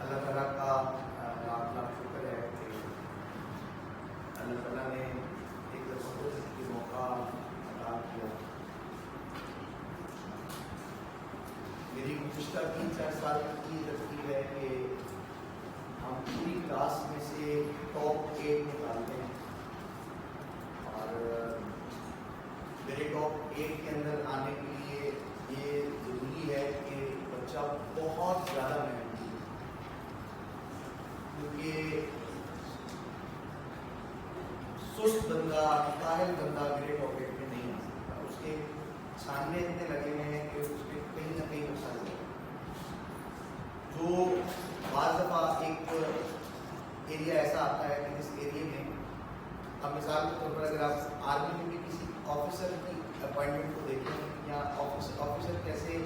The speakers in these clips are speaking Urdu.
اللہ تعالیٰ کا لاکھ لاکھ شکر ہے کہ اللہ تعالیٰ نے ایک کی موقع عطا کیا. میری گزشتہ 3-4 سال کی ترکیب ہے کہ ہم پوری کلاس میں سے ٹاپ 8 نکالتے ہیں اور میرے ٹاپ 8 کے اندر آنے کے لیے یہ ضروری ہے کہ بچہ بہت زیادہ محنتی ہے، کیونکہ سست بندہ کاہل بندہ میرے ٹاپ 8 میں نہیں آ سکتا. اس کے چھاننے اتنے لگے ہوئے ہیں کہ اس کے کہیں نہ کہیں نقصان ہو جائے. جو بعض دفعہ ایک ایریا ایسا آتا ہے کہ جس ایریے میں اب مثال کے طور پر اگر آپ آرمی میں بھی کسی آفیسر کی اپوائنٹمنٹ کو دیکھیں یا آفیسر کیسے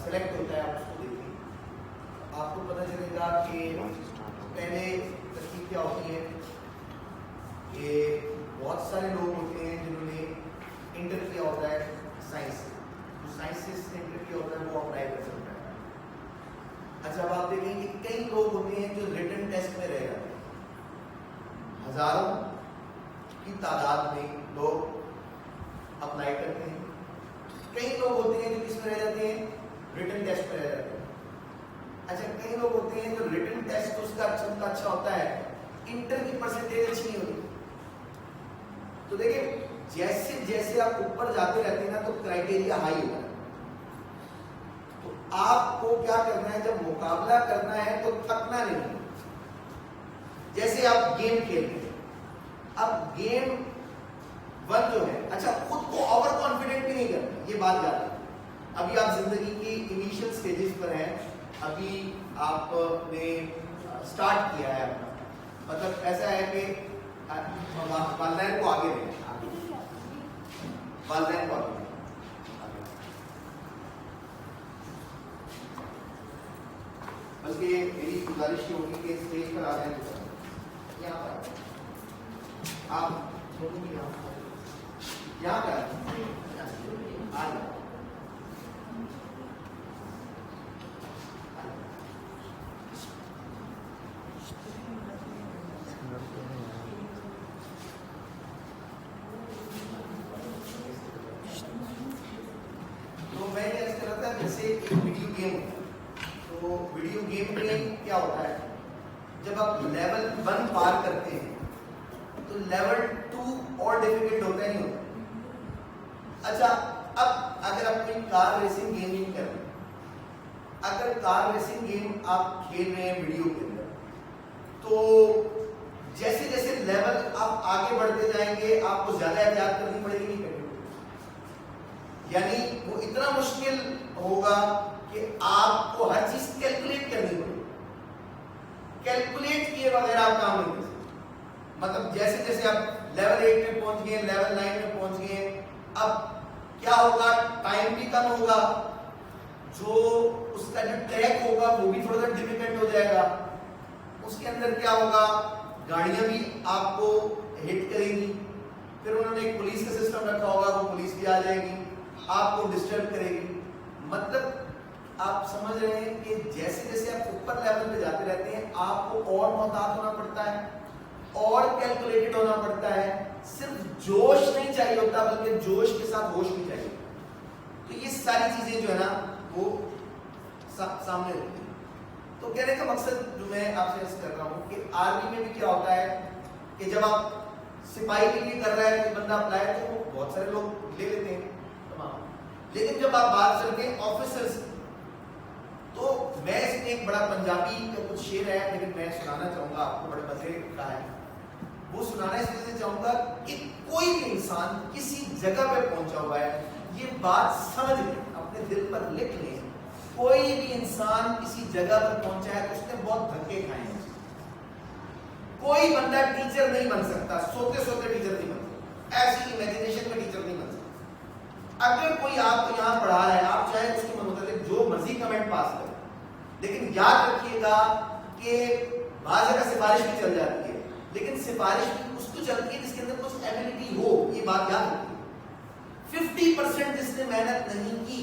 سلیکٹ ہوتا ہے آپ اس کو دیکھیں، آپ کو پتہ چلے گا کہ پہلے ترکیب کیا ہوتی ہے کہ بہت سارے لوگ ہوتے ہیں جنہوں نے انٹر کیا ہوتا ہے سائنس سے، جو سائنس سے انٹر کیا ہوتا ہے وہ اپلائی کر سکتا ہے. اچھا اب آپ دیکھیں کہ کئی لوگ ہوتے ہیں جو ریٹن ٹیسٹ میں رہ جاتے ہیں، ہزاروں کی تعداد میں لوگ اپلائی کرتے ہیں. کئی لوگ ہوتے ہیں جو کس میں رہ جاتے ہیں، ریٹن ٹیسٹ میں رہ جاتے ہیں. اچھا کئی لوگ ہوتے ہیں جو ریٹن ٹیسٹ اس کا اچھا ہوتا ہے، انٹر کی پرسنٹیج اچھی نہیں ہوتی. تو دیکھیں جیسے جیسے آپ اوپر جاتے رہتے ہیں نا تو کرائٹیریا ہائی ہوتا ہے. تو آپ کو کیا کرنا ہے، جب مقابلہ کرنا ہے تو تھکنا نہیں. جیسے آپ گیم کھیلتے ہیں، اب گیم 1 جو ہے، اچھا خود کو اوور کانفیڈنٹ بھی نہیں کرنا، یہ بات یاد ہے. ابھی آپ زندگی کی انیشیل سٹیجز پر ہیں، ابھی آپ نے سٹارٹ کیا ہے اپنا، مطلب ایسا ہے کہ والدین کو آگے رہیں، والدین کو آگے بلکہ میری گزارش یہ ہوگی کہ اسٹیج پر آ جائیں، یہاں پر آپ یہاں پر آ جائیں. تو میں یہ عرض کر رہا تھا جیسے ایک ویڈیو گیم ہوتا ہے، تو ویڈیو گیم میں کیا ہوتا ہے، جب آپ لیول 1 پار کرتے ہیں تو لیول 2 اور ڈیفیکلٹ ہوتا ہے نہیں ہوتا. اچھا اب اگر آپ کوئی کار ریسنگ گیم کر رہے ہیں، اگر کار ریسنگ گیم آپ کھیل رہے ہیں ویڈیو کے اندر، تو جیسے جیسے لیول آپ آگے بڑھتے جائیں گے آپ کو زیادہ احتیاط کرنی پڑے گی نہیں کرنی پڑے گی، یعنی وہ اتنا مشکل ہوگا کہ آپ کو ہر چیز کیلکولیٹ کرنی پڑے گی. کیلکولیٹ کیے بغیر آپ کام نہیں کر سکتے. مطلب جیسے جیسے آپ لیول 8 میں پہنچ گئے، لیول 9 میں پہنچ گئے، اب کیا ہوگا، ٹائم بھی کم ہوگا، جو اس کا جو ٹریک ہوگا وہ بھی تھوڑا سا ڈیفیکلٹ ہو جائے گا. اس کے اندر کیا ہوگا، گاڑیاں بھی آپ کو ہٹ کریں گی، پھر انہوں نے ایک پولیس کا سسٹم رکھا ہوگا، وہ پولیس بھی آ جائے گی، آپ کو ڈسٹرب کرے گی. مطلب آپ سمجھ رہے ہیں کہ جیسے جیسے آپ اوپر لیول پہ جاتے رہتے ہیں آپ کو اور محتاط ہونا پڑتا ہے اور کیلکولیٹڈ ہونا پڑتا ہے. صرف جوش نہیں چاہیے ہوتا بلکہ جوش کے ساتھ ہوش بھی چاہیے. تو یہ ساری چیزیں جو ہے نا وہ سامنے ہوتی ہیں. تو کہنے کا مقصد جو میں آپ سے کر رہا ہوں کہ آرمی میں بھی کیا ہوتا ہے کہ جب آپ سپاہی کے لیے کر رہا ہے کوئی بندہ اپلائی تو وہ بہت سارے لوگ لے لیتے ہیں تمام، لیکن جب آپ بات کرتے ہیں آفیسرز، تو میں اس میں ایک بڑا پنجابی کا کچھ شعر ہے لیکن میں سنانا چاہوں گا آپ کو، بڑے مزے کا ہے وہ سنانا اس لیے چاہوں گا کہ کوئی بھی انسان کسی جگہ پہ پہنچا ہوا ہے، یہ بات سمجھ لیں، اپنے دل پر لکھ لیں، کوئی بھی انسان کسی جگہ پر پہنچا ہے تو اس نے بہت دھکے کھائے ہیں. کوئی بندہ ٹیچر نہیں بن سکتا، سوتے سوتے ٹیچر نہیں بن سکتا، ایسی امیجنیشن میں ٹیچر نہیں بن سکتا. اگر کوئی آپ کو یہاں پڑھا رہا ہے آپ چاہے اس کے متعلق جو مرضی کمنٹ پاس کریں، لیکن یاد رکھیے گا کہ بعض جگہ سفارش بھی چل جاتی ہے، لیکن سفارش اس کو چلتی ہے جس کے اندر کچھ ایبلٹی ہو. یہ بات یاد رکھیے. 50% جس نے محنت نہیں کی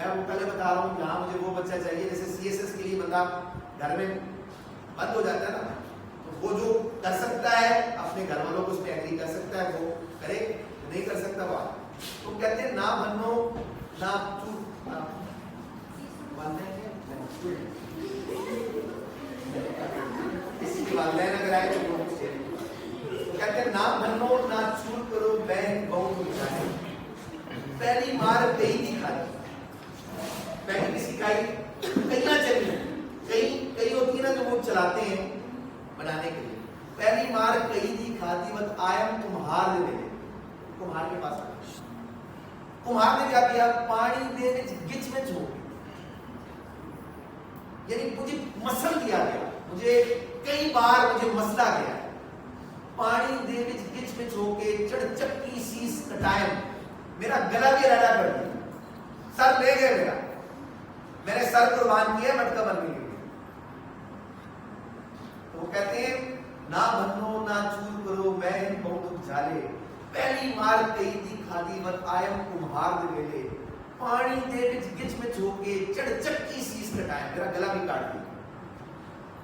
میں وہ پہلے بتا رہا ہوں جہاں مجھے وہ بچہ چاہیے، جیسے CSS کے لیے بندہ گھر میں بند ہو جاتا ہے نا، تو وہ جو کر سکتا ہے اپنے گھر والوں کو اس پہ ایگری کر سکتا ہے وہ کرے، نہیں کر سکتا وہ تو کہتے ہیں نہ بنو نہ کسی کے والدین اگر آئے تو کہتے ہیں نہ بنو نہ چور کرو بہن بہو کو بچائے، پہلی مار کئی نہیں کھاتی، پہلی کسی کھائی کئی نہ چلی، کئی ہوتی ہے نا جو وہ چلاتے ہیں بنانے کے لیے، پہلی مار کئی نہیں کھاتی مت آئم کمہار دے دے، کمہار کے پاس آئے، کمہار نے کیا کیا، پانی دے گچ میں چھوڑ، یعنی مجھے مسل دیا گیا، مجھے کئی بار مجھے مسلا گیا، پانی دے گچ میں چھو کے چڑھ چکی سیس کٹائم، میرا گلا بھی رڑا کر دیا، سر لے گئے میرا، میں نے سر قربان کیا مٹکا بن گئی۔ تو وہ کہتے ہیں نہ بنو نہ چور کرو بہن بہت جھالے، پہلی مار کئی دی کھادی مت آئم کمہار دے لے، پانی دے گچ میں چھو کے چڑھ چکی سیس کٹائم، میرا گلا بھی کاٹ دیا۔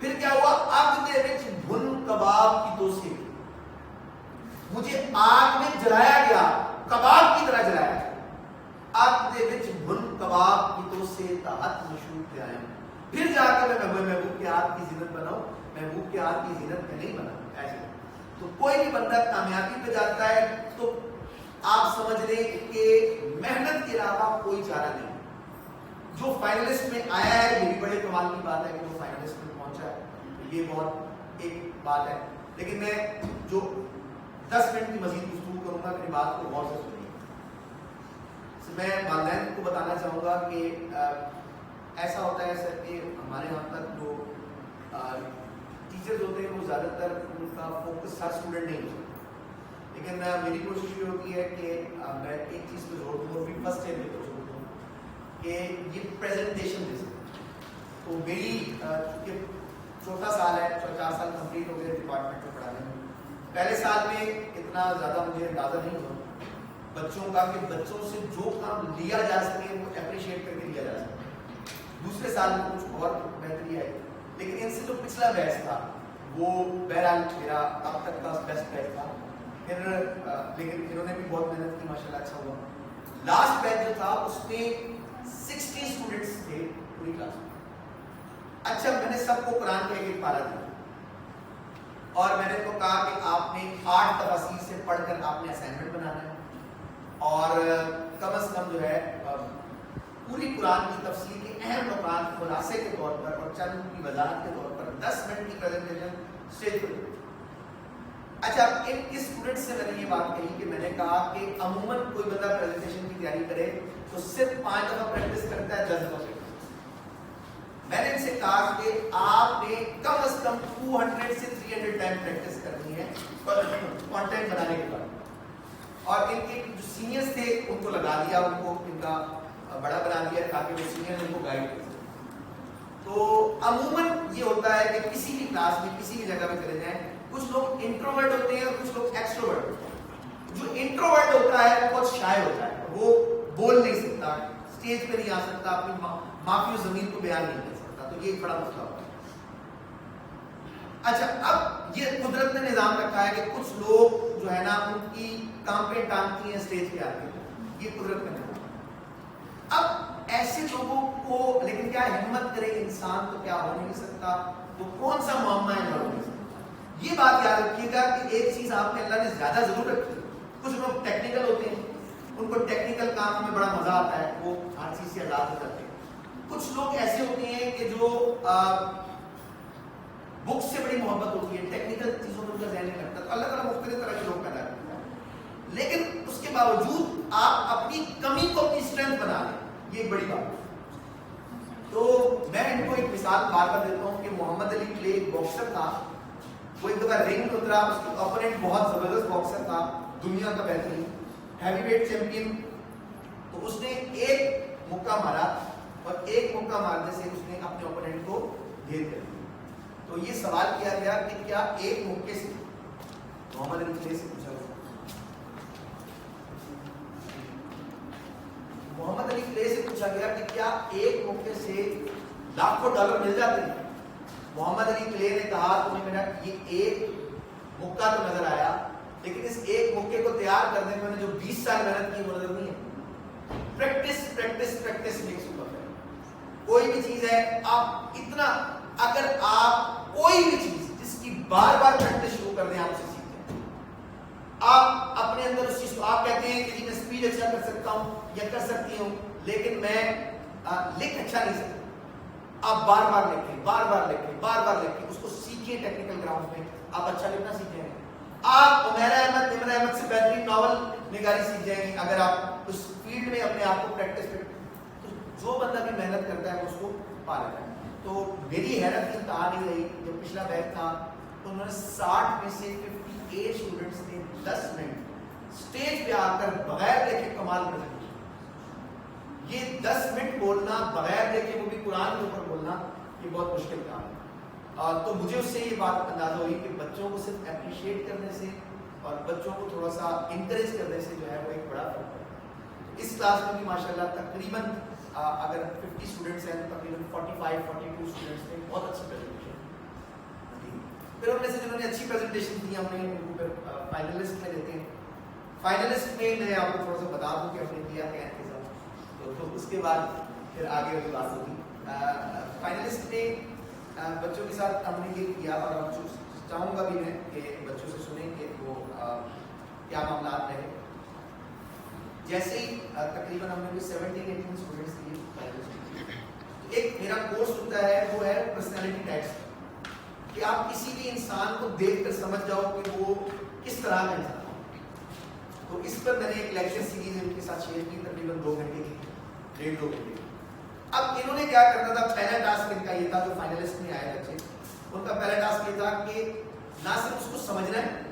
پھر کیا ہوا، آگ دے وچ بھن کباب کی توسے، مجھے آگ میں جلایا گیا، کباب کی طرح جلایا گیا، آگ دے وچ بھن کباب کی توسے تحت مشروب پہ آئے، پھر جا کر میں محبوب کے ہاتھ کی زینت بناؤں، محبوب کے ہاتھ کی زینت میں نہیں بنا ایسے۔ تو کوئی بھی بندہ کامیابی پہ جاتا ہے تو آپ سمجھ لیں کہ محنت کے علاوہ کوئی چارہ نہیں۔ جو فائنلسٹ میں آیا ہے یہ بھی بڑے کمال کی بات ہے کہ وہ فائنلسٹ میں پہنچا ہے، یہ بہت ایک بات ہے، لیکن میں جو 10 منٹ کی مزید گفتگو کروں گا میری بات کو غور سے سنیے۔ میں والدین کو بتانا چاہوں گا کہ ایسا ہوتا ہے سر کہ ہمارے یہاں تک جو ٹیچرز ہوتے ہیں وہ زیادہ تر ان کا فوکس ہر اسٹوڈنٹ نہیں ہوتا، لیکن میری کوشش یہ ہوتی ہے کہ میں ایک چیز پہ زور دوں، اور بھی فرسٹ ایئر میں زور دوں کہ یہ پریزنٹیشن دے سکتے۔ تو میری چونکہ چوتھا سال ہے، 4 سال کمپلیٹ ہو گئے ڈپارٹمنٹ میں پڑھانے میں، پہلے سال میں اتنا زیادہ مجھے اندازہ نہیں ہوا بچوں کا کہ بچوں سے جو کام لیا جا سکے وہ اپریشیٹ کر کے لیا جا سکے۔ دوسرے سال میں کچھ اور بہتری آئی، لیکن ان سے جو پچھلا بیچ تھا وہ بہرحال میرا اب تک کا بیسٹ بیچ تھا، پھر لیکن انہوں نے بھی بہت محنت کی، ماشاءاللہ اچھا ہوا۔ لاسٹ بیچ جو تھا اس میں 60 اسٹوڈنٹس تھے پوری کلاس میں۔ اچھا میں نے سب کو قرآن کا ایک پارہ دیا اور میں نے تو کہا کہ آپ نے 8 تفاسیر سے پڑھ کر آپ نے اسائنمنٹ بنانا ہے، اور کم از کم جو ہے پوری قرآن کی تفسیر کے اہم نقاط خلاصے کے طور پر اور چند کی وضاحت کے طور پر 10 منٹ کی پریزنٹیشن اسٹیج پر۔ اچھا ان اسٹوڈنٹ سے میں نے یہ بات کہی کہ میں نے کہا کہ عموماً کوئی بندہ پریزنٹیشن کی تیاری کرے تو صرف 5 دفعہ پریکٹس کرتا ہے، 10 دفعہ پریکٹس۔ میں نے ان سے کہا کہ آپ نے کم از کم 200 سے 300 ٹائم پریکٹس کرنی ہے کانٹینٹ بنانے کے بعد۔ اور ان کے جو سینئرز تھے ان کو لگا دیا، ان کو ان کا بڑا بنا دیا تاکہ وہ سینئر ان کو گائیڈ کر سکیں۔ تو عموماً یہ ہوتا ہے کہ کسی بھی کلاس میں کسی بھی جگہ پہ چلے جائیں، کچھ لوگ انٹروورٹ ہوتے ہیں اور کچھ لوگ ایکسٹروورٹ ہوتے ہیں۔ جو انٹروورٹ ہوتا ہے وہ بہت شائع ہوتا ہے، وہ بول نہیں سکتا، اسٹیج پہ نہیں آ سکتا، اپنی معافی و ضمیر کو بیان نہیں کر سکتا، تو یہ ایک بڑا مسئلہ ہوتا ہے۔ اچھا اب یہ قدرت نے نظام رکھا ہے کہ کچھ لوگ جو ہے نا ان کی ٹانپیں ٹانگتی ہیں اسٹیج پہ آتے ہیں، یہ قدرت کا نظام۔ اب ایسے لوگوں کو لیکن کیا ہمت کرے انسان، تو کیا ہو نہیں سکتا، تو کون سا معاملہ ہے ہو نہیں سکتا۔ یہ بات یاد رکھیے گا کہ ایک چیز آپ نے اللہ نے زیادہ ضرور رکھی ہے، کچھ لوگ ٹیکنیکل ہوتے ہیں، ان کو ٹیکنیکل کام میں بڑا مزہ آتا ہے، وہ ہر چیز سے آزاد ہو جاتے ہیں۔ کچھ لوگ ایسے ہوتے ہیں کہ جو بک سے بڑی محبت ہوتی ہے، ٹیکنیکل چیزوں میں ان کا ذہن نہیں لگتا، تو اللہ تعالیٰ مختلف طرح کے لوگ پیدا کرتا ہے، لیکن اس کے باوجود آپ اپنی کمی کو اپنی اسٹرینتھ بنا لیں، یہ ایک بڑی بات ہے۔ تو میں ان کو ایک مثال بار بار دیتا ہوں کہ محمد علی کلے ایک باکسر تھا، وہ ایک دفعہ رنگ میں اترا، اس کا اپوننٹ بہت زبردست باکسر تھا، دنیا کا بہترین ہیوی ویٹ چیمپئن، تو اس نے ایک مکہ مارا اور ایک مکہ مارنے سے اس نے اپنے اپوننٹ کو ڈھیر کر دیا۔ تو یہ سوال کیا گیا کہ کیا ایک مکے سے، محمد علی کلے سے پوچھا گیا، محمد علی کلے سے پوچھا گیا کہ کیا ایک مکے سے لاکھوں ڈالر مل جاتے ہیں؟ محمد علی کلے نے کہا تمہیں میرا یہ ایک مکہ تو نظر آیا، لیکن اس ایک مکے کو تیار کرنے میں نے جو 20 سال محنت کی وہ نظر نہیں ہے۔ Practice practice practice makes you perfect. کوئی بھی چیز ہے آپ اتنا، اگر آپ کوئی بھی چیز جس کی بار بار پریکٹس شروع کر دیں آپ اسے سیکھ جائیں۔ آپ اپنے اندر اس چیز کو، آپ کہتے ہیں کہ جی میں اسپیڈ اچھا کر سکتا ہوں یا کر سکتی ہوں لیکن میں لکھ اچھا نہیں سکتا، آپ بار بار لکھیں، بار بار لکھیں، بار بار لکھیں، اس کو سیکھیں ٹیکنیکل گراؤنڈ میں، آپ اچھا لکھنا سیکھ جائیں گے۔ آپ عمیرہ احمد، نمرہ احمد سے بہترین ناول نگاری سیکھ جائیں گے اگر آپ اس فیلڈ میں اپنے آپ کو پریکٹس کریں۔ تو جو بندہ بھی محنت کرتا ہے اس کو پا لیتا ہے۔ تو میری حیرت کی انتہا نہیں رہی جب پچھلا بیچ تھا تو انہوں نے 60 میں سے 58 اسٹوڈنٹس نے 10 منٹ اسٹیج پہ آ کر بغیر دیکھے کمال پریزنٹیشن۔ یہ 10 منٹ بولنا بغیر دیکھے، وہ بھی قرآن کے اوپر بولنا، یہ بہت مشکل کام ہے۔ تو مجھے اس سے یہ بات اندازہ ہوئی کہ بچوں کو صرف اپریشیٹ کرنے سے اور بچوں کو تھوڑا سا انکریج کرنے سے جو ہے وہ ایک بڑا فرق ہے۔ اس کلاس میں بھی ماشاءاللہ تقریباً اگر 50 اسٹوڈنٹس ہیں تو تقریباً 45-42 اسٹوڈنٹس نے بہت اچھی پریزنٹیشن دی۔ پھر ان میں سے جنہوں نے اچھی پریزنٹیشن دی ہم نے ان کو پھر فائنلسٹ میں دیتے ہیں۔ فائنلسٹ میں میں آپ کو تھوڑا سا بتا دوں کہ ہم نے کیا کیا انتظام، تو اس کے بعد پھر آگے کی بات ہوگی۔ فائنلسٹ میں بچوں کے ساتھ ہم نے یہ کیا، اور ہم چاہوں گا بھی میں کہ بچوں سے سنیں کہ وہ کیا معاملات رہے۔ جیسے ہی تقریباً ہم نے 17-18 اسٹوڈنٹس دیے، ایک میرا کورس ہوتا ہے وہ ہے پرسنالٹی ٹیسٹ، کہ آپ کسی بھی انسان کو دیکھ کر سمجھ جاؤ کہ وہ کس طرح کا انسان ہے۔ تو اس پر میں نے ایک لیکچر سیریز ان کے ساتھ شیئر کی، تقریباً 2 گھنٹے کی، 1.5-2 گھنٹے کی۔ اب انہوں نے کیا کرنا تھا، پہلا ٹاسک ان کا یہ تھا، جو فائنلسٹ میں آئے بچے، ان کا پہلا ٹاسک یہ تھا کہ نہ صرف اس کو سمجھنا ہے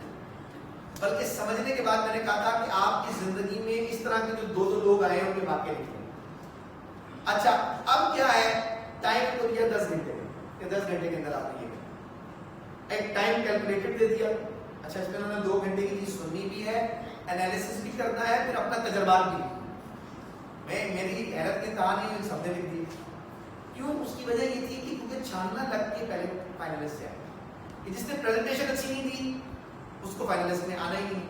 بلکہ سمجھنے کے بعد میں نے کہا تھا کہ آپ کی زندگی میں اس طرح کے جو 2 لوگ آئے ہیں ان کے واقعے لکھیں۔ اچھا اب کیا ہے، ٹائم کو دیا 10 گھنٹے کہ 10 گھنٹے کے اندر آپ نے یہ کرنا، ایک ٹائم کیلکولیٹر دے دیا۔ اچھا اس میں انہوں نے 2 گھنٹے کی چیز سننی بھی ہے، انالیسس بھی کرنا ہے، پھر اپنا تجربات بھی۔ میری حیرت کی انتہا نہیں ہوئی، سب نے لکھ دی۔ کیوں؟ اس کی وجہ یہ تھی کہ کیونکہ چھاننا لگ کے پہلے فائنلسٹ سے آئے کہ جس نے پریزنٹیشن اچھی نہیں دی اس کو فائنلسٹ میں آنا ہی نہیں۔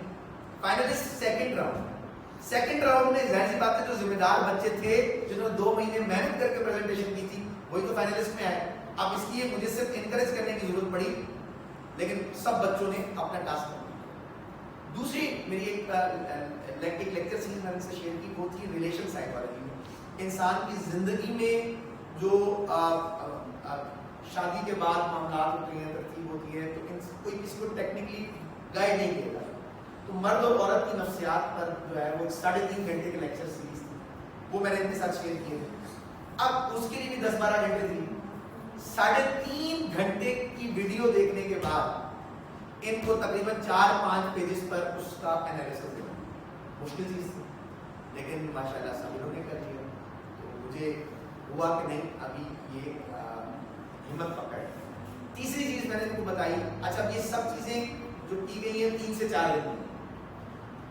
فائنلسٹ سیکنڈ راؤنڈ میں ظاہر سی بات ہے جو ذمہ دار بچے تھے جنہوں نے 2 مہینے محنت کر کے پریزنٹیشن کی تھی وہی تو فائنلسٹ میں آئے۔ اب اس لیے مجھے صرف انکریج کرنے کی ضرورت پڑی، لیکن سب بچوں نے اپنا ٹاسک کر دیا۔ دوسری میری ایک لیکچر سیریز میں نے سے شیئر کی، وہ تھی ریلیشن سائیکالوجی میں، انسان کی زندگی میں جو شادی کے بعد معاملات ہوتے ہیں، ترتیب ہوتی ہے، تو کوئی کسی کو ٹیکنیکلی گائیڈ نہیں کرتا، تو مرد اور عورت کی نفسیات پر جو ہے وہ 3.5 گھنٹے کے لیکچر سیریز تھی، وہ میں نے ان کے ساتھ شیئر کیے تھے۔ اب اس کے لیے بھی 10-12 گھنٹے تھی۔ 3.5 گھنٹے کی ویڈیو دیکھنے کے بعد ان کو تقریباً 4-5 پیجز پر اس کا انالیسس دینا مشکل چیز تھی، لیکن ماشاءاللہ سب لوگوں نے کر لیا۔ تو مجھے ہوا کہ نہیں ابھی یہ ہمت پکڑ۔ تیسری چیز میں نے ان کو بتائی، اچھا یہ سب چیزیں جو کی گئی ہیں 3 سے 4 دن میں،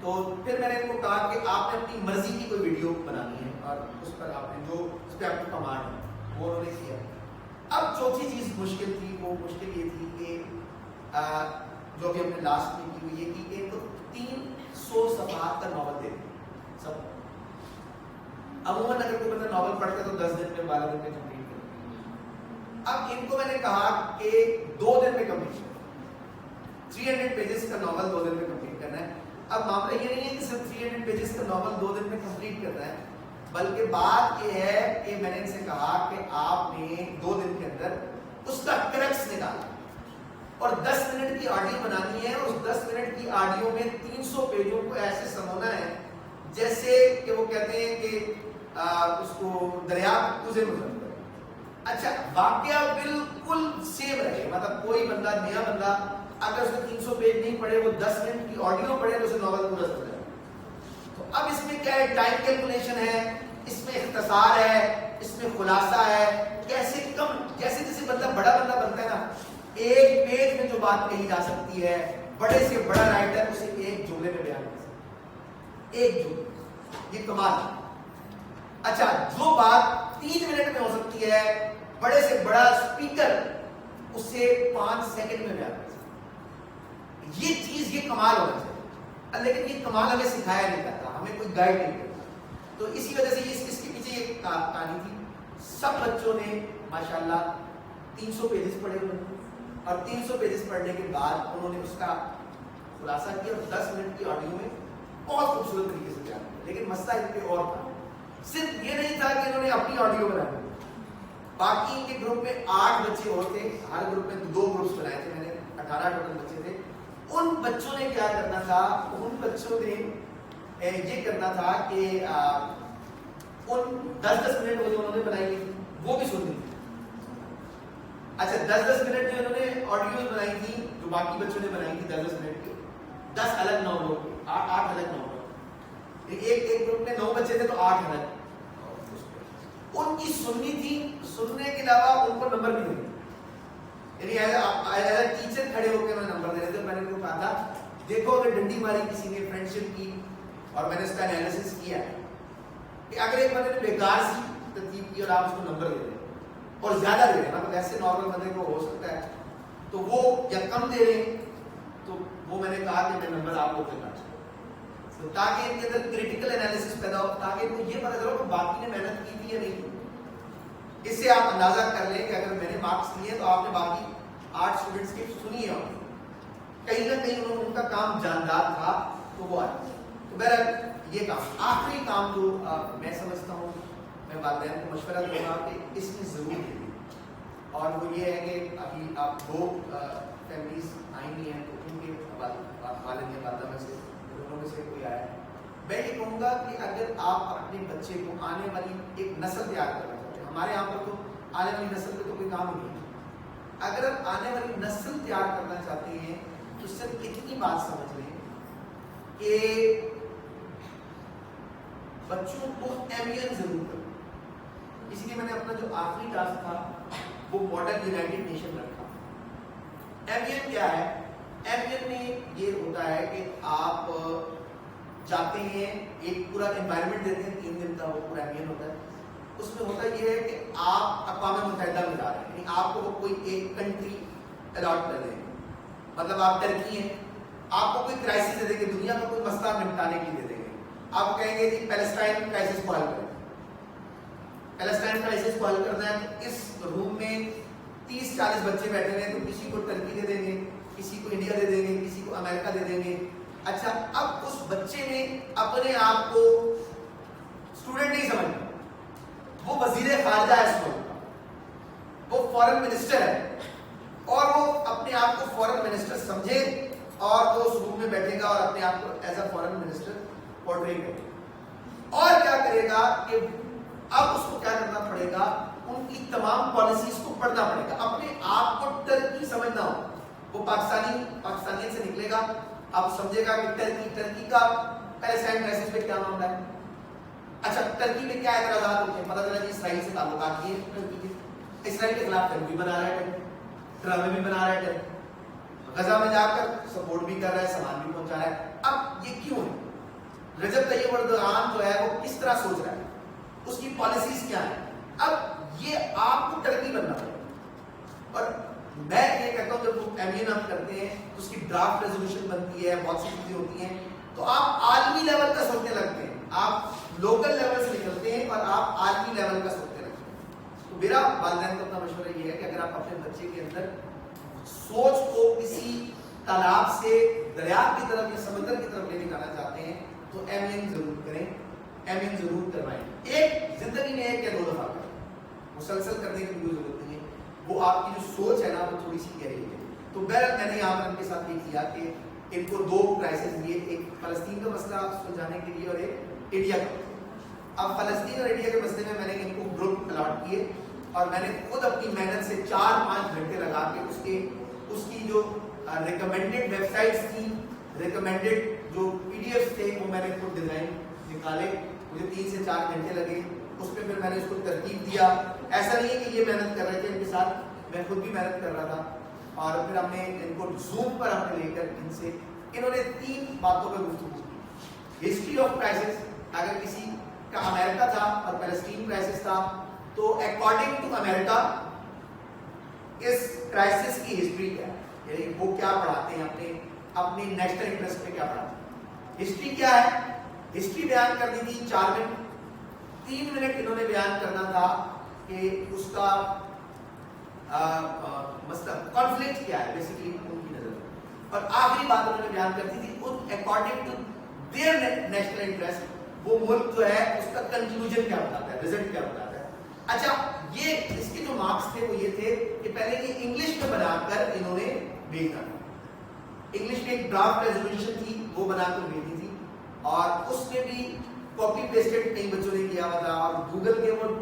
تو پھر میں نے ان کو کہا کہ آپ نے اپنی مرضی کی کوئی ویڈیو بنانی ہے اور اس پر آپ نے جو اس پہ آپ کو کمانڈ ہے وہ انہوں نے کیا۔ اب چوتھی چیز مشکل تھی، وہ مشکل یہ تھی کہ جو ابھی ہم نے لاسٹ میں کی وہ یہ تھی کہ ان کو 300 صفحات کا ناول دے دیں سب۔ عموماً اگر کوئی بندہ ناول پڑھتا ہے تو 10 دن میں 12 دن میں کمپلیٹ کرتا ہے۔ اب ان کو میں نے کہا کہ 2 دن میں کمپلیٹ کرنا، 300 پیجز کا ناول 2 دن میں کمپلیٹ کرنا ہے۔ اب معاملہ یہ نہیں ہے کہ صرف 300 پیجز کا ناول 2 دن میں کمپلیٹ کرنا ہے، بلکہ بات یہ ہے کہ میں نے ان سے کہا کہ آپ نے 2 دن کے اندر اس کا کریکٹس نکالا اور 10 منٹ کی آڈیو بنانی ہے، اور اس 10 منٹ کی آڈیو میں 300 پیجوں کو ایسے سمونا ہے جیسے کہ وہ کہتے ہیں کہ اس کو دریا کوزے میں ختم کرے۔ اچھا واقعہ بالکل سیم رہے، مطلب کوئی بندہ نیا بندہ اگر اس نے 300 پیج نہیں پڑھے، وہ 10 منٹ کی آڈیو پڑھے تو اسے ناول پورا سمجھ جائے۔ تو اب اس میں کیا ہے، ٹائم کیلکولیشن ہے، اس میں اختصار ہے، اس میں خلاصہ ہے، کیسے کم، جیسے جیسے بندہ بڑا بندہ بنتا ہے نا، ایک پیج میں جو بات کہی جا سکتی ہے بڑے سے بڑا رائٹر اسے ایک جملے میں بیان کر سکتا ہے، ایک جملے، یہ کمال ہے۔ اچھا جو بات 3 منٹ میں ہو سکتی ہے بڑے سے بڑا اسپیکر اسے 5 سیکنڈ میں بیان کر سکتا. یہ چیز یہ کمال ہونا چاہیے، لیکن یہ کمال ہمیں سکھایا نہیں جاتا، ہمیں کوئی گائیڈ نہیں کرتا. تو اسی وجہ سے اس کے پیچھے یہ کہانی تھی. سب بچوں نے ماشاءاللہ 300 پیجز پڑھے ہوئے اور 300 پیجز پڑھنے کے بعد انہوں نے اس کا خلاصہ کیا اور 10 منٹ کی آڈیو میں بہت خوبصورت طریقے سے بیان کیا. لیکن مسئلہ ان پہ اور تھا، صرف یہ نہیں تھا کہ انہوں نے اپنی آڈیو بنائی، باقی ان کے گروپ میں 8 بچے اور تھے، ہر گروپ میں 2 گروپس بنائے تھے میں نے، 18 ٹوٹل بچے تھے. ان بچوں نے کیا کرنا تھا، ان بچوں نے یہ کرنا تھا کہ ان 10-10 منٹ وہ جو انہوں نے بنائی تھی وہ بھی سننی تھی. اچھا 10-10 منٹ جو انہوں نے آڈیوز بنائی تھی جو باقی بچوں نے بنائی تھی 10-10 منٹ کی، 10 الگ 9 لوگ، 8 الگ 9 لوگ، ایک گروپ میں 9 بچے تھے تو 8 الگ ان کی سننی تھی. سننے کے علاوہ ان کو نمبر بھی نہیں، یعنی ایز ٹیچر کھڑے ہو کے میں نمبر دے رہے تھے. میں نے ان کو کہا تھا دیکھو اگر ڈنڈی ماری کسی نے فرینڈشپ کی اور میں نے اس کا انالیسس کیا کہ اگر ایک بندے نے بیکار سی ترتیب کی اور آپ اس کو نمبر دے رہے ہیں اور زیادہ دے رہے ہیں، مطلب ایسے نارمل بندے کو ہو سکتا ہے تو وہ یا کم دے رہے ہیں، تو وہ میں نے کہا کہ میں نمبر آپ کو دینا چاہتا ہوں تاکہ ان کے اندر کریٹیکل انالیسس پیدا ہو، تاکہ ان کو یہ پتا چلو کہ باقی نے محنت کی تھی یا نہیں کی. اس سے آپ اندازہ کر لیں کہ اگر میں نے مارکس لیے تو آپ نے باقی 8 اسٹوڈنٹس کی سنی ہے، کہیں نہ کہیں ان کا کام جاندار تھا تو وہ آئے. تو بہرحال یہ کام آخری کام جو میں سمجھتا ہوں میں والدین کو مشورہ دوں گا کہ اس میں ضرور دیں، اور وہ یہ ہے کہ ابھی آپ 2 فیملیز آئی ہوئی ہیں تو ان کے والد یا والدہ میں سے دونوں میں سے کوئی آیا ہے. میں یہ کہوں گا کہ اگر آپ اپنے بچے کو آنے والی ایک نسل تیار کرنا چاہتے ہیں، ہمارے یہاں پر تو آنے والی نسل پہ تو کوئی کام نہیں ہے، اگر آپ آنے والی نسل تیار کرنا چاہتے ہیں تو صرف اتنی بات سمجھ لیں کہ بچوں کو ایم ضرور کریں. اس لیے میں نے اپنا جو آخری ٹاسک تھا وہ ماڈل یونائٹڈ نیشن رکھا. ایم کیا ہے؟ ایم میں یہ ہوتا ہے کہ آپ جاتے ہیں ایک پورا انوائرمنٹ دیتے ہیں 3 دن کا، وہ پورا ایم ہوتا ہے. اس میں ہوتا یہ ہے کہ آپ اقوام متحدہ میں جا رہے ہیں، یعنی آپ کو کوئی ایک کنٹری الاٹ کر دیں گے، مطلب آپ ٹرکی ہیں، آپ کو کوئی کرائسس دے دیں گے، دنیا کا کوئی مسئلہ نمٹانے کے لیے دے دیں گے. آپ کو کہیں گے کہ پیلسٹائن کرائسس کو حل کریں، پیلسٹائن کرائسس کو حل کرنا ہے تو اس روم میں 30-40 بچے بیٹھے ہیں، تو کسی کو ٹرکی دے دیں گے، کسی کو انڈیا دے دیں گے، کسی کو امریکہ دے دیں گے. اچھا اب اس بچے نے اپنے آپ کو اسٹوڈنٹ نہیں سمجھنا، وہ وزیر خارجہ ہے اس ملک کا، وہ فورن منسٹر ہے، اور وہ اپنے آپ کو فورن منسٹر سمجھے اور وہ اس روم میں بیٹھے گا اور اپنے آپ کو as a foreign minister portray کرے گا. اور کیا کرے گا کہ اب اس کو کیا کرنا پڑے گا، ان کی تمام پالیسیز کو پڑھنا پڑے گا، اپنے آپ کو ٹرکی سمجھنا ہو. وہ پاکستانیت سے نکلے گا، اب سمجھے گا کہ ٹرکی کا پیلسٹائن کرائسس پہ کیا معاملہ ہے. اچھا ٹرکی میں کیا اعتراضات ہوتے ہیں، پتہ چلا کہ اسرائیل سے تعلقات یہ ٹرکی کے، اسرائیل کے خلاف فلم بھی بنا رہا ہے، ڈرامے بھی بنا رہا ہے، غزہ میں جا کر سپورٹ بھی کر رہا ہے، سامان بھی پہنچا رہا ہے. اب یہ کیوں ہے؟ رجب طیب اردوغان جو ہے وہ کس طرح سوچ رہا ہے، اس کی پالیسیز کیا ہیں. اب یہ آپ کو ٹرکی بننا پڑے گا. اور میں یہ کہتا ہوں جب وہ ایم آپ کرتے ہیں تو اس کی ڈرافٹ ریزولوشن بنتی ہے، بہت سی چیزیں ہوتی ہیں، تو آپ عالمی لیول کا سوچنے لگتے ہیں، آپ لوکل لیول سے نکلتے ہیں اور آپ عالمی لیول کا سوچنے لگتے ہیں. تو میرا والدین کو اپنا مشورہ یہ ہے کہ اگر آپ اپنے بچے کے اندر سوچ کو کسی تالاب سے دریا کی طرف یا سمندر کی طرف لے کے جانا چاہتے ہیں تو ایم ضرور کریں، ایم ضرور کروائیں. ایک زندگی میں ایک یا 2 دفعہ کریں، مسلسل کرنے کی کوئی ضرورت نہیں ہے. وہ آپ کی جو سوچ ہے نا وہ تھوڑی سی گہری ہے. تو بہرحال میں نے یہاں پر ان کے ساتھ یہ کیا کہ ان کو 2 کرائسس دیے، ایک فلسطین کا مسئلہ سلجھانے کے لیے اور ایک انڈیا کا. اب فلسطین اور انڈیا کے مسئلے میں نے ان کو گروپ الاٹ کیے اور میں نے خود اپنی محنت سے 4-5 گھنٹے لگا کے اس کی جو ریکمینڈیڈ ویب سائٹس تھیں، ریکمینڈیڈ جو PDF تھے وہ میں نے خود ڈیزائن نکالے. مجھے 3 سے 4 گھنٹے لگے. اس پہ پھر میں نے اس کو ترتیب دیا. ایسا نہیں ہے کہ یہ محنت کر رہے تھے ان کے ساتھ، میں خود بھی محنت کر رہا تھا. اور پھر ہم نے ان کو زوم پر ہم نے لے کر ان سے انہوں نے 3 باتوں پر گفتگو کی. ہسٹری آف کرائسس، اگر کسی کا امریکہ تھا اور پیلسٹین کرائسس تھا. تو اکارڈنگ ٹو امریکہ اس کرائسس کی ہسٹری کیا ہے, یعنی وہ کیا پڑھاتے ہیں اپنے نیشنل انٹرسٹ پہ کیا پڑھاتے ہیں. ہسٹری کیا ہے؟ ہسٹری بیان کرنی تھی 4 منٹ, 3 منٹ انہوں نے بیان کرنا تھا کہ اس کا مطلب کانفلکٹ کیا ہے بیسیکلی ان کی نظر میں, اور آخری بات انہوں نے بیان کرتی تھی in according to their national interest وہ ملک جو ہے اس کا کنکلوژن کیا بتاتا ہے, ریزلٹ کیا بتاتا ہے. اچھا, یہ اس کے جو مارکس تھے وہ یہ تھے کہ پہلے یہ انگلش میں بنا کر انہوں نے بھیجنا تھا. انگلش میں ایک ڈرافٹ ریزولوشن تھی وہ بنا کر بھیجی تھی, اور اس میں بھی کاپی پیسٹڈ کئی بچوں نے کیا ہوا تھا, اور گوگل کے وہ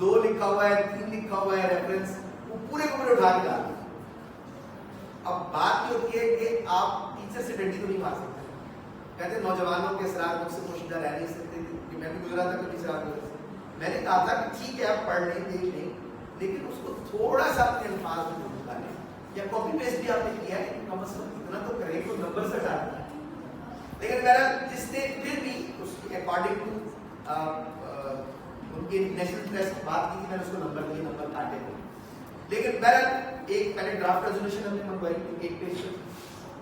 2 لکھا ہوا ہے 3 لکھا ہوا ہے ریفرنس, وہ پورے کو پورے اٹھا کے ڈال. اب بات یہ ہوتی ہے کہ آپ ٹیچر سے ڈنڈی تو نہیں مار سکتے. کہتے نوجوانوں کے اثرات مجھ سے پوشیدہ رہ نہیں سکتے, کہ میں بھی گزرا تھا کبھی سے. میں نے کہا تھا کہ ٹھیک ہے آپ پڑھ لیں دیکھ لیں, لیکن اس کو تھوڑا سا اپنے الفاظ میں نکالیں, یا کاپی پیسٹ بھی آپ نے کیا ہے کم از کم اتنا تو کریں تو نمبر سے ہٹا دیں. لیکن میرا جس نے پھر بھی اس کے اکارڈنگ ٹو ان کے نیشنل انٹرسٹ بات کی تھی, میں نے اس کو نمبر دیے, نمبر کاٹے ہوئے. لیکن بہرحال ایک پہلے ڈرافٹ ریزولوشن ہم نے منگوائی 1 پیج پر,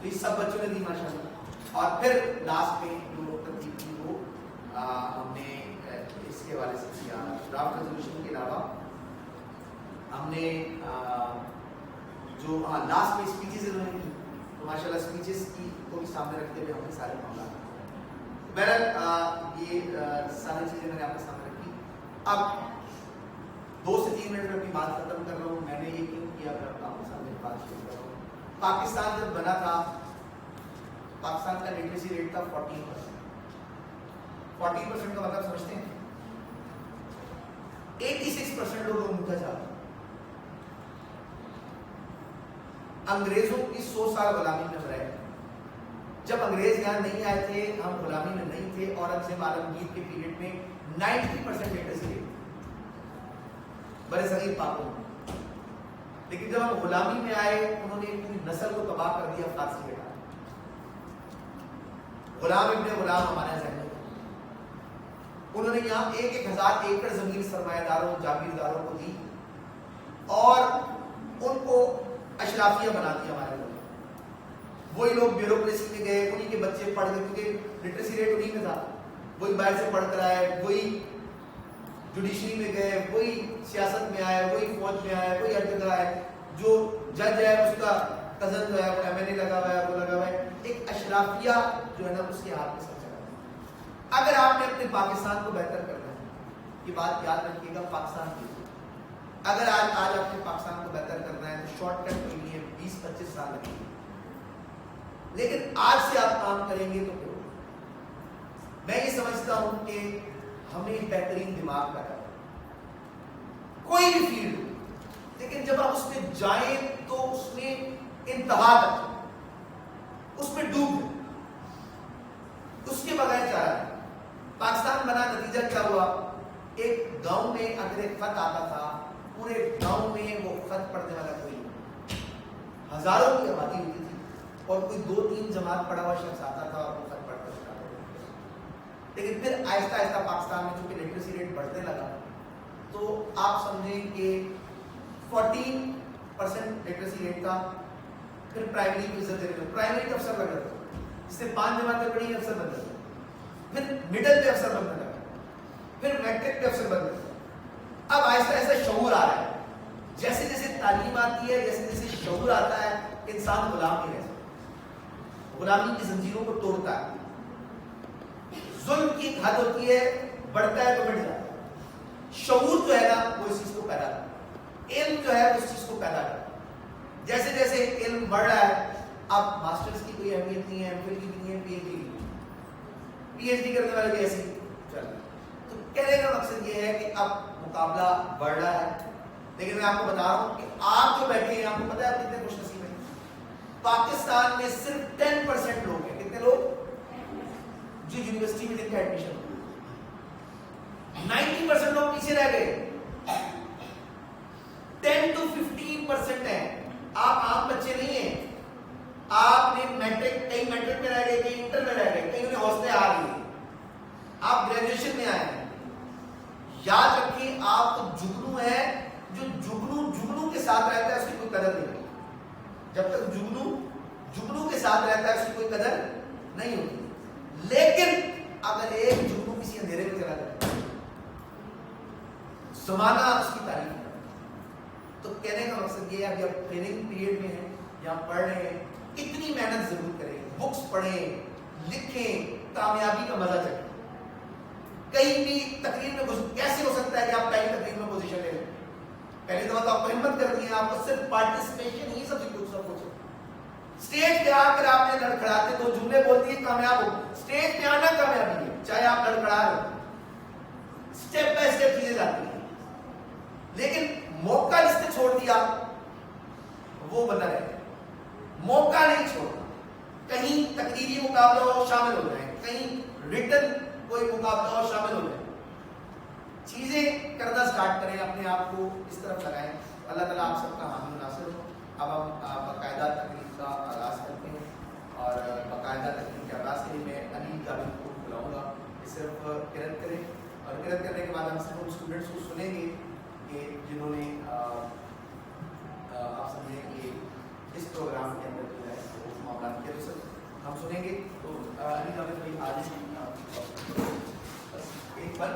تو یہ سب بچوں نے دی ماشاء اللہ. اور پھر لاسٹ میں جو ترتیب تھی وہ ہم نے اس کے حوالے سے کیا. ڈرافٹ ریزولوشن کے علاوہ ہم نے جو لاسٹ میں اسپیچز انہوں نے کی, تو ماشاء اللہ اسپیچز کی کو بھی سامنے رکھتے ہوئے ہم نے سارے معاملات. بہرحال یہ ساری چیزیں میں نے آپ کے سامنے رکھی. اب 2 سے 3 منٹ میں اپنی بات ختم کر رہا ہوں. میں نے یہ کیوں کیا, میں آپ کے سامنے بات شروع کر رہا ہوں. پاکستان جب بنا تھا, پاکستان کا لٹریسی ریٹ تھا 40%. 40% کا مطلب سمجھتے ہیں 86% لوگ انگوٹھا چاہتے. انگریزوں کی 100 سال غلامی میں رہے. جب انگریز یہاں نہیں آئے تھے, ہم غلامی میں نہیں تھے, اورنگزیب عالمگیر کے پیریڈ میں 90% لٹریسی ریٹ برے صغیر پاک میں. لیکن جب ہم غلامی میں آئے, انہوں نے پوری نسل کو تباہ کر دیا فارسی کے. غلام ابن غلام ہمارے ذہن میں, انہوں نے یہاں 1,000 ایکڑ زمین سرمایہ داروں جاگیرداروں کو دی, اور ان کو اشرافیہ بنا دیا ہمارے لوگ. وہی لوگ بیوروکریسی میں گئے, انہی کے بچے پڑھ گئے, کیونکہ لٹریسی ریٹ انہی میں تھا. وہی باہر سے پڑھ کر آئے, وہی جوڈیشری میں گئے, وہی سیاست میں آئے, وہی فوج میں آئے, وہی ہر جگہ آئے. جو جج ہے اس کا کزن جو ہے وہ MNA لگا ہوا ہے, وہ لگا ہوا ہے. ایک اشرافیہ جو ہے نا اس کے ہاتھ میں سب چلا ہے. اگر آپ نے اپنے پاکستان کو بہتر کرنا ہے, یہ بات یاد رکھیے گا, پاکستان کی اگر آج آپ نے پاکستان کو بہتر کرنا ہے تو شارٹ کٹ کے لیے 20-25 سال لگیں گے, لیکن آج سے آپ کام کریں گے تو پھر میں یہ سمجھتا ہوں کہ ہمیں ایک بہترین دماغ پیدا ہے, کوئی بھی فیلڈ ہو, لیکن جب آپ اس میں جائیں تو اس میں انتہا تک, اس میں ڈوب گئے, اس کے بغیر چارہ ہے. پاکستان بنا, نتیجہ کیا ہوا, ایک گاؤں میں اگر ایک خط آتا تھا, پورے گاؤں میں وہ خط پڑھنے والا کوئی نہیں, ہزاروں کی آبادی ہوتی تھی, اور کوئی 2-3 جماعت پڑھا ہوا شخص آتا تھا اور وہ خط پڑھ کر سکھاتا تھا. لیکن پھر آہستہ آہستہ پاکستان میں چونکہ لٹریسی ریٹ بڑھنے لگا, تو آپ سمجھیں کہ 14% لٹریسی ریٹ تھا. پھر پرائمری کی عزت دینے میں پرائمری کا افسر لگا تھا, جس سے 5 جماعتیں پڑھی افسر بن گیا. پھر مڈل پہ افسر بننے لگا, پھر میٹرک پہ افسر بن گیا. اب آہستہ آہستہ شعور آ رہا ہے, جیسے جیسے تعلیم آتی ہے, جیسے جیسے شعور آتا ہے, انسان غلام نہیں رہ سکتا, غلامی کی زنجیروں کو توڑتا ہے. ظلم کی ایک حد ہوتی ہے, بڑھتا ہے تو بڑھ جاتا ہے. شعور جو ہے نا وہ اس چیز کو پیدا کرتا ہے, علم جو ہے اس چیز کو پیدا کرتا ہے. جیسے جیسے علم بڑھ رہا ہے, اب ماسٹرز کی کوئی اہمیت نہیں ہے, MPhil کی بھی نہیں ہے, PhD کی کرنے والے بھی ایسے ہی چل رہے ہیں. تو کہنے کا مقصد یہ ہے کہ اب مقابلہ بڑھ رہا ہے, لیکن میں آپ کو بتا رہا ہوں کہ آپ جو بیٹھے ہیں, آپ کو پتا ہے آپ کتنے خوش نصیب ہیں. پاکستان میں صرف 10% لوگ ہیں. کتنے لوگ جو یونیورسٹی میں جن کا ایڈمیشن ہو, 90% لوگ پیچھے رہ گئے. 10 to 15% ہیں. آپ عام بچے نہیں ہیں, آپ نے میٹرک, کئی میٹرک میں رہ گئے, کئی انٹر میں رہ گئے, کئی انہیں حوصلے آ گئے, آپ گریجویشن میں آئے. یاد رکھیں آپ تو جگنو ہے، جو جگنو کے ساتھ رہتا ہے اس کی کوئی قدر نہیں ہوتی. جب تک جگنو کے ساتھ رہتا ہے اس کی کوئی قدر نہیں ہوتی. لیکن اگر ایک جگنو کسی اندھیرے میں چلا جائے زمانہ اس کی تعریف کرتا ہے. تو کہنے کا مقصد یہ ہے کہ آپ ٹریننگ پیریڈ میں ہیں یا پڑھ رہے ہیں، اتنی محنت ضرور کریں، بکس پڑھیں، لکھیں، کامیابی کا مزہ چکھیں. کہیں بھی تقریر میں کیسے ہو سکتا ہے کہ آپ پہلی تقریر میں پوزیشن لے لیں؟ پہلی دفعہ تو آپ کو ہمت کرنی ہے، آپ کو صرف پارٹیسپیشن ہی سب کچھ اسٹیج پہ آ کر آپ نے لڑکھڑاتے دو جملے بولتی ہے کامیاب ہو. اسٹیج پہ آنا کامیابی ہے، چاہے آپ لڑکھڑا رہے ہو. اسٹیپ بائی اسٹیپ چیزیں جاتی ہیں. لیکن موقع جس نے چھوڑ دیا وہ بنا رہے، موقع نہیں چھوڑنا. کہیں تقریری مقابلہ ہو شامل ہو جائیں، کہیں ریٹن کوئی مقابلہ ہو شامل ہو جائیں. چیزیں کرنا سٹارٹ کریں، اپنے آپ کو اس طرف لگائیں. اللہ تعالیٰ آپ سب کا حامی ناصر ہو. اب ہم باقاعدہ تقریب کا آغاز کرتے ہیں، اور باقاعدہ تقریب کے آغاز کے لیے میں علی جاوید کو بلاؤں گا کہ صرف قرأت کریں، اور قرأت کرنے کے بعد ہم صرف ان اسٹوڈنٹس کو سنیں گے کہ جنہوں نے آپ سمجھیں کہ اس پروگرام کے اندر جو ہے وہ معاملات کیا ہم سنیں گے. تو علی جاوید بھائی آج ایک بند